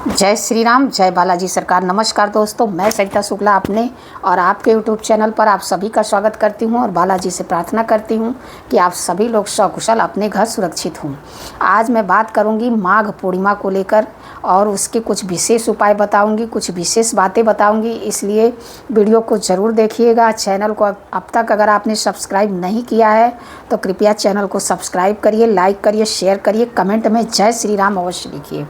जय श्री राम, जय बालाजी सरकार। नमस्कार दोस्तों, मैं सरिता शुक्ला अपने और आपके यूट्यूब चैनल पर आप सभी का स्वागत करती हूं और बालाजी से प्रार्थना करती हूं कि आप सभी लोग सकुशल अपने घर सुरक्षित हों। आज मैं बात करूंगी माघ पूर्णिमा को लेकर और उसके कुछ विशेष उपाय बताऊंगी, कुछ विशेष बातें बताऊंगी, इसलिए वीडियो को ज़रूर देखिएगा। चैनल को अब तक अगर आपने सब्सक्राइब नहीं किया है तो कृपया चैनल को सब्सक्राइब करिए, लाइक करिए, शेयर करिए, कमेंट में जय श्री राम अवश्य लिखिए।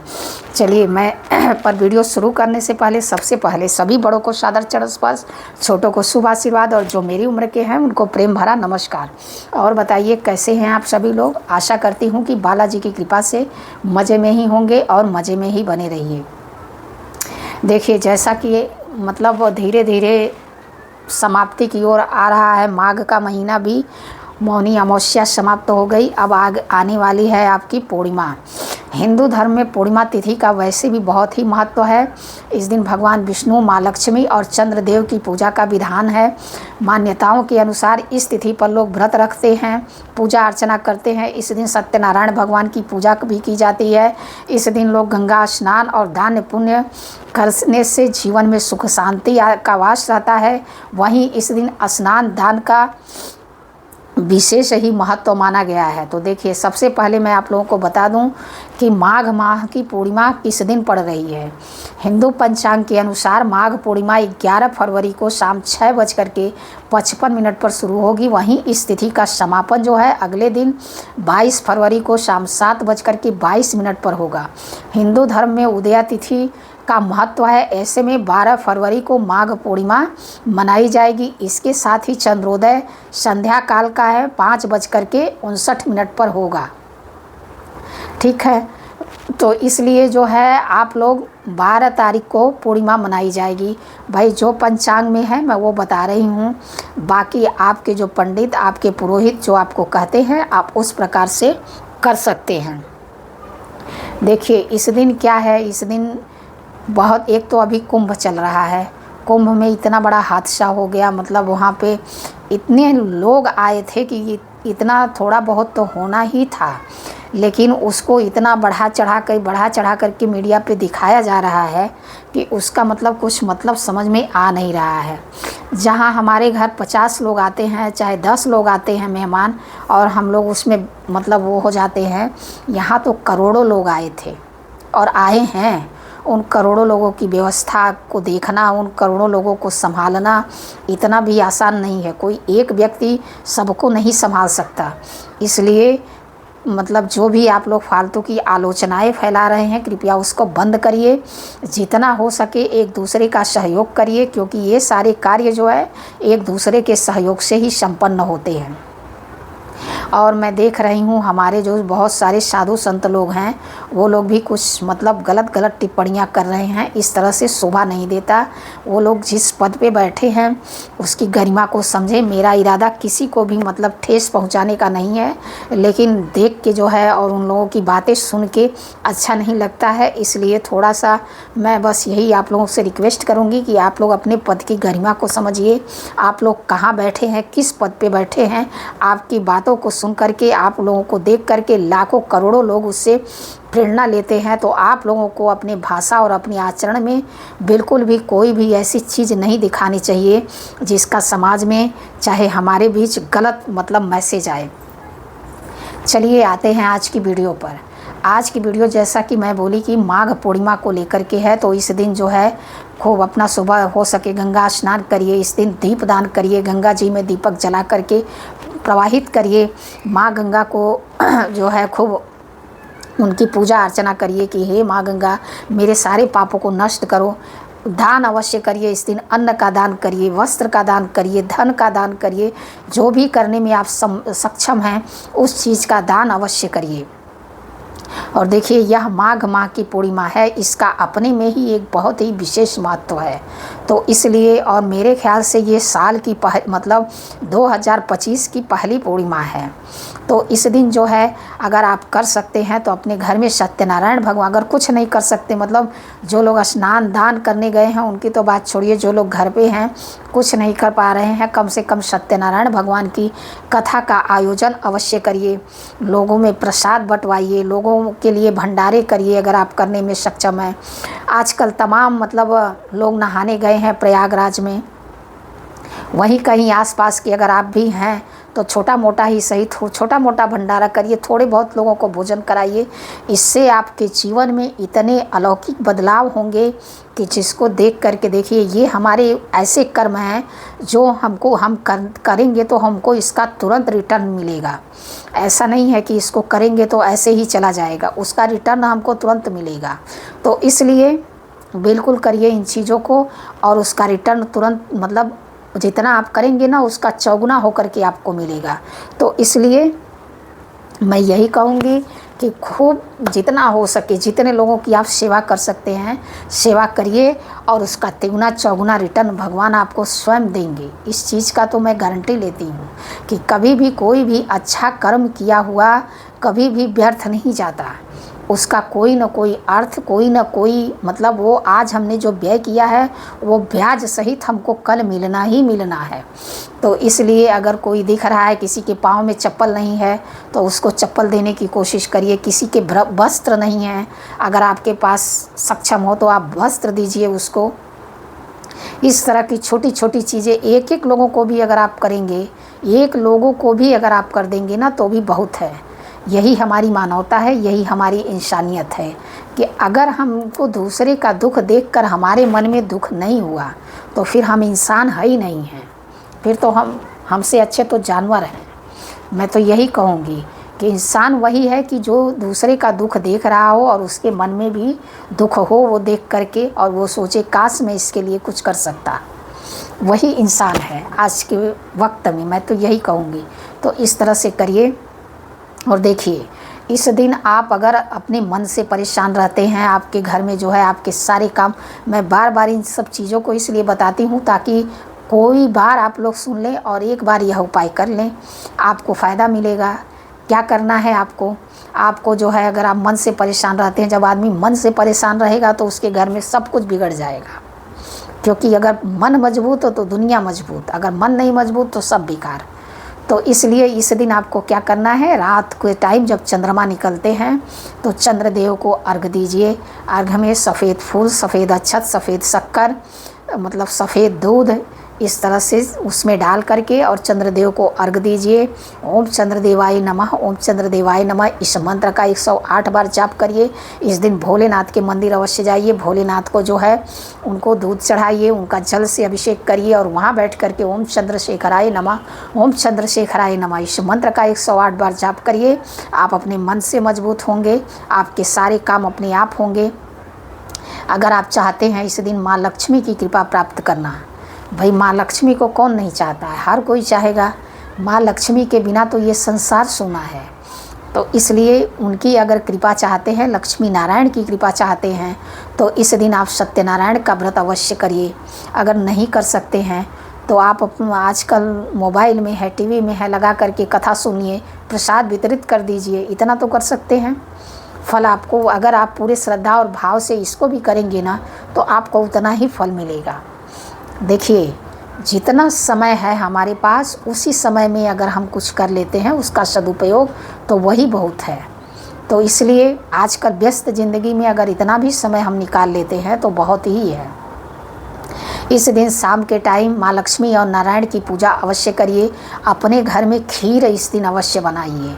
चलिए मैं पर वीडियो शुरू करने से पहले सबसे पहले सभी बड़ों को सादर चरण स्पर्श, छोटों को शुभ आशीर्वाद और जो मेरी उम्र के हैं उनको प्रेम भरा नमस्कार। और बताइए कैसे हैं आप सभी लोग। आशा करती हूँ कि बालाजी की कृपा से मज़े में ही होंगे और मज़े में ही बने रहिए। देखिए जैसा कि मतलब धीरे धीरे समाप्ति की ओर आ रहा है, माघ का महीना भी, मौनी अमावस्या समाप्त हो गई। अब आने वाली है आपकी पूर्णिमा। हिंदू धर्म में पूर्णिमा तिथि का वैसे भी बहुत ही महत्व है। इस दिन भगवान विष्णु, माँ लक्ष्मी और चंद्रदेव की पूजा का विधान है। मान्यताओं के अनुसार इस तिथि पर लोग व्रत रखते हैं, पूजा अर्चना करते हैं। इस दिन सत्यनारायण भगवान की पूजा भी की जाती है। इस दिन लोग गंगा स्नान और दान पुण्य करने से जीवन में सुख शांति का वास रहता है। वहीं इस दिन स्नान दान का विशेष ही महत्व माना गया है। तो देखिए सबसे पहले मैं आप लोगों को बता दूं कि माघ माह की पूर्णिमा किस दिन पड़ रही है। हिंदू पंचांग के अनुसार माघ पूर्णिमा 11 फरवरी को शाम 6:55 पर शुरू होगी। वहीं इस तिथि का समापन जो है अगले दिन 22 फरवरी को शाम 7:22 पर होगा। हिंदू धर्म में उदया तिथि का महत्व है। ऐसे में 12 फरवरी को माघ पूर्णिमा मनाई जाएगी। इसके साथ ही चंद्रोदय संध्या काल का है, 5:59 पर होगा। ठीक है, तो इसलिए जो है आप लोग 12 तारीख को पूर्णिमा मनाई जाएगी। भाई जो पंचांग में है मैं वो बता रही हूँ, बाकी आपके जो पंडित, आपके पुरोहित जो आपको कहते हैं आप उस प्रकार से कर सकते हैं। देखिए इस दिन क्या है, इस दिन बहुत, एक तो अभी कुंभ चल रहा है। कुंभ में इतना बड़ा हादसा हो गया, मतलब वहाँ पे इतने लोग आए थे कि इतना थोड़ा बहुत तो होना ही था, लेकिन उसको इतना बढ़ा चढ़ा करके मीडिया पे दिखाया जा रहा है कि उसका मतलब कुछ मतलब समझ में आ नहीं रहा है। जहाँ हमारे घर 50 लोग आते हैं, चाहे 10 लोग आते हैं मेहमान, और हम लोग उसमें मतलब वो हो जाते हैं, यहाँ तो करोड़ों लोग आए थे और आए हैं। उन करोड़ों लोगों की व्यवस्था को देखना, उन करोड़ों लोगों को संभालना इतना भी आसान नहीं है। कोई एक व्यक्ति सबको नहीं संभाल सकता। इसलिए मतलब जो भी आप लोग फालतू की आलोचनाएं फैला रहे हैं कृपया उसको बंद करिए। जितना हो सके एक दूसरे का सहयोग करिए, क्योंकि ये सारे कार्य जो है एक दूसरे के सहयोग से ही संपन्न होते हैं। और मैं देख रही हूँ हमारे जो बहुत सारे साधु संत लोग हैं वो लोग भी कुछ मतलब गलत टिप्पणियाँ कर रहे हैं। इस तरह से शोभा नहीं देता। वो लोग जिस पद पे बैठे हैं उसकी गरिमा को समझें। मेरा इरादा किसी को भी मतलब ठेस पहुँचाने का नहीं है, लेकिन देख के जो है और उन लोगों की बातें सुन के अच्छा नहीं लगता है। इसलिए थोड़ा सा मैं बस यही आप लोगों से रिक्वेस्ट करूँगी कि आप लोग अपने पद की गरिमा को समझिए। आप लोग कहाँ बैठे हैं, किस पद पे बैठे हैं, आपकी बातों को सुन करके, आप लोगों को देख करके लाखों करोड़ों लोग उससे प्रेरणा लेते हैं। तो आप लोगों को अपने भाषा और अपने आचरण में बिल्कुल भी कोई भी ऐसी चीज़ नहीं दिखानी चाहिए जिसका समाज में चाहे हमारे बीच गलत मतलब मैसेज आए। चलिए आते हैं आज की वीडियो पर। आज की वीडियो जैसा कि मैं बोली कि माघ पूर्णिमा को लेकर के है, तो इस दिन जो है खूब अपना सुबह हो सके गंगा स्नान करिए। इस दिन दीप दान करिए, गंगा जी में दीपक जला करके प्रवाहित करिए। माँ गंगा को जो है खूब उनकी पूजा अर्चना करिए कि हे माँ गंगा मेरे सारे पापों को नष्ट करो। दान अवश्य करिए। इस दिन अन्न का दान करिए, वस्त्र का दान करिए, धन का दान करिए। जो भी करने में आप सक्षम हैं उस चीज़ का दान अवश्य करिए। और देखिए यह माघ माह की पूर्णिमा है, इसका अपने में ही एक बहुत ही विशेष महत्व है। तो इसलिए और मेरे ख्याल से ये साल की मतलब 2025 की पहली पूर्णिमा है। तो इस दिन जो है अगर आप कर सकते हैं तो अपने घर में सत्यनारायण भगवान, अगर कुछ नहीं कर सकते मतलब जो लोग स्नान दान करने गए हैं उनकी तो बात छोड़िए, जो लोग घर पे हैं कुछ नहीं कर पा रहे हैं, कम से कम सत्यनारायण भगवान की कथा का आयोजन अवश्य करिए। लोगों में प्रसाद बंटवाइए, लोगों के लिए भंडारे करिए अगर आप करने में सक्षम हैं। आजकल तमाम मतलब लोग नहाने गए हैं प्रयागराज में, वहीं कहीं आसपास के अगर आप भी हैं तो छोटा मोटा ही सही छोटा मोटा भंडारा करिए, थोड़े बहुत लोगों को भोजन कराइए। इससे आपके जीवन में इतने अलौकिक बदलाव होंगे कि जिसको देख करके देखिए, ये हमारे ऐसे कर्म हैं जो हम करेंगे तो हमको इसका तुरंत रिटर्न मिलेगा। ऐसा नहीं है कि इसको करेंगे तो ऐसे ही चला जाएगा, उसका रिटर्न हमको तुरंत मिलेगा। तो इसलिए बिल्कुल करिए इन चीज़ों को, और उसका रिटर्न तुरंत मतलब जितना आप करेंगे ना उसका चौगुना होकर के आपको मिलेगा। तो इसलिए मैं यही कहूँगी कि खूब जितना हो सके, जितने लोगों की आप सेवा कर सकते हैं सेवा करिए, और उसका तिगुना चौगुना रिटर्न भगवान आपको स्वयं देंगे। इस चीज़ का तो मैं गारंटी लेती हूँ कि कभी भी कोई भी अच्छा कर्म किया हुआ कभी भी व्यर्थ नहीं जाता। उसका कोई न कोई अर्थ, कोई न कोई मतलब वो आज हमने जो व्यय किया है वो ब्याज सहित हमको कल मिलना ही मिलना है। तो इसलिए अगर कोई दिख रहा है किसी के पाँव में चप्पल नहीं है तो उसको चप्पल देने की कोशिश करिए। किसी के वस्त्र नहीं है, अगर आपके पास सक्षम हो तो आप वस्त्र दीजिए उसको। इस तरह की छोटी छोटी चीज़ें एक एक लोगों को भी अगर आप करेंगे, एक लोगों को भी अगर आप कर देंगे ना तो भी बहुत है। यही हमारी मानवता है, यही हमारी इंसानियत है कि अगर हमको दूसरे का दुख देखकर हमारे मन में दुख नहीं हुआ तो फिर हम इंसान है ही नहीं हैं, फिर तो हमसे अच्छे तो जानवर हैं। मैं तो यही कहूँगी कि इंसान वही है कि जो दूसरे का दुख देख रहा हो और उसके मन में भी दुख हो वो देख करके, और वो सोचे काश मैं इसके लिए कुछ कर सकता, वही इंसान है आज के वक्त में। मैं तो यही कहूँगी। तो इस तरह से करिए। और देखिए, इस दिन आप अगर अपने मन से परेशान रहते हैं, आपके घर में जो है आपके सारे काम, मैं बार बार इन सब चीज़ों को इसलिए बताती हूँ ताकि कोई बार आप लोग सुन लें और एक बार यह उपाय कर लें, आपको फ़ायदा मिलेगा। क्या करना है आपको जो है, अगर आप मन से परेशान रहते हैं, जब आदमी मन से परेशान रहेगा तो उसके घर में सब कुछ बिगड़ जाएगा। क्योंकि अगर मन मजबूत हो तो दुनिया मजबूत, अगर मन नहीं मजबूत तो सब बेकार। तो इसलिए इस दिन आपको क्या करना है, रात के टाइम जब चंद्रमा निकलते हैं तो चंद्रदेव को अर्घ दीजिए। अर्घ में सफ़ेद फूल, सफ़ेद अक्षत, सफ़ेद शक्कर, मतलब सफ़ेद दूध, इस तरह से उसमें डाल करके और चंद्रदेव को अर्घ दीजिए। ओम चंद्रदेवाय नमः, ओम चंद्रदेवाय नमः, इस मंत्र का 108 बार जाप करिए। इस दिन भोलेनाथ के मंदिर अवश्य जाइए, भोलेनाथ को जो है उनको दूध चढ़ाइए, उनका जल से अभिषेक करिए और वहाँ बैठ करके ओम चंद्रशेखराय नमः, ओम चंद्रशेखराय नमः, इस मंत्र का 108 बार जाप करिए। आप अपने मन से मजबूत होंगे, आपके सारे काम अपने आप होंगे। अगर आप चाहते हैं इस दिन माँ लक्ष्मी की कृपा प्राप्त करना, भाई माँ लक्ष्मी को कौन नहीं चाहता है, हर कोई चाहेगा। माँ लक्ष्मी के बिना तो ये संसार सूना है। तो इसलिए उनकी अगर कृपा चाहते हैं, लक्ष्मी नारायण की कृपा चाहते हैं, तो इस दिन आप सत्यनारायण का व्रत अवश्य करिए। अगर नहीं कर सकते हैं तो आप आजकल मोबाइल में है, टीवी में है, लगा करके कथा सुनिए, प्रसाद वितरित कर दीजिए, इतना तो कर सकते हैं। फल आपको, अगर आप पूरे श्रद्धा और भाव से इसको भी करेंगे ना तो आपको उतना ही फल मिलेगा। देखिए, जितना समय है हमारे पास उसी समय में अगर हम कुछ कर लेते हैं उसका सदुपयोग, तो वही बहुत है। तो इसलिए आजकल व्यस्त ज़िंदगी में अगर इतना भी समय हम निकाल लेते हैं तो बहुत ही है। इस दिन शाम के टाइम माँ लक्ष्मी और नारायण की पूजा अवश्य करिए। अपने घर में खीर इस दिन अवश्य बनाइए,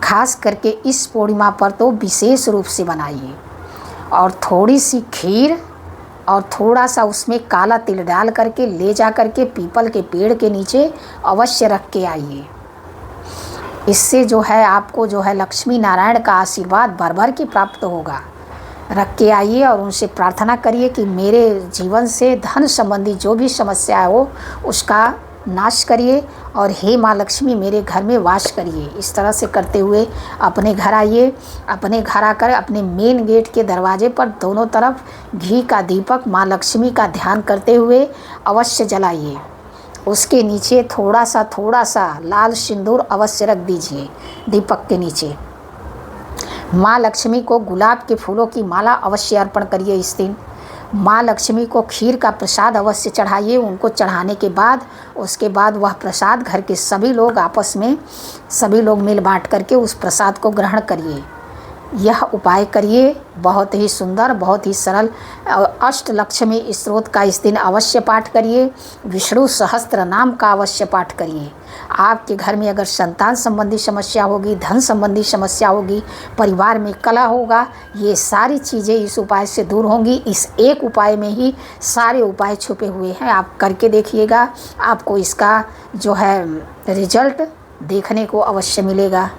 खास करके इस पूर्णिमा पर तो विशेष रूप से बनाइए। और थोड़ी सी खीर और थोड़ा सा उसमें काला तिल डाल करके ले जा करके पीपल के पेड़ के नीचे अवश्य रख के आइए। इससे जो है आपको जो है लक्ष्मी नारायण का आशीर्वाद भर भर के प्राप्त होगा। रख के आइए और उनसे प्रार्थना करिए कि मेरे जीवन से धन संबंधी जो भी समस्या हो उसका नाश करिए, और हे माँ लक्ष्मी मेरे घर में वास करिए। इस तरह से करते हुए अपने घर आइए। अपने घर आकर अपने मेन गेट के दरवाजे पर दोनों तरफ घी का दीपक माँ लक्ष्मी का ध्यान करते हुए अवश्य जलाइए। उसके नीचे थोड़ा सा लाल सिंदूर अवश्य रख दीजिए दीपक के नीचे। माँ लक्ष्मी को गुलाब के फूलों की माला अवश्य अर्पण करिए इस दिन। माँ लक्ष्मी को खीर का प्रसाद अवश्य चढ़ाइए। उनको चढ़ाने के बाद उसके बाद वह प्रसाद घर के सभी लोग आपस में सभी लोग मिल बांट करके उस प्रसाद को ग्रहण करिए। यह उपाय करिए, बहुत ही सुंदर, बहुत ही सरल। अष्टलक्ष्मी स्त्रोत का इस दिन अवश्य पाठ करिए। विष्णु सहस्त्र नाम का अवश्य पाठ करिए। आपके घर में अगर संतान संबंधी समस्या होगी, धन संबंधी समस्या होगी, परिवार में कलह होगा, ये सारी चीज़ें इस उपाय से दूर होंगी। इस एक उपाय में ही सारे उपाय छुपे हुए हैं। आप करके देखिएगा, आपको इसका जो है रिजल्ट देखने को अवश्य मिलेगा।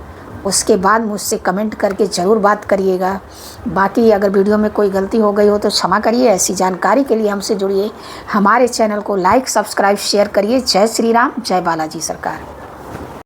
उसके बाद मुझसे कमेंट करके ज़रूर बात करिएगा। बाकी अगर वीडियो में कोई गलती हो गई हो तो क्षमा करिए। ऐसी जानकारी के लिए हमसे जुड़िए। हमारे चैनल को लाइक, सब्सक्राइब, शेयर करिए। जय श्री राम, जय बालाजी सरकार।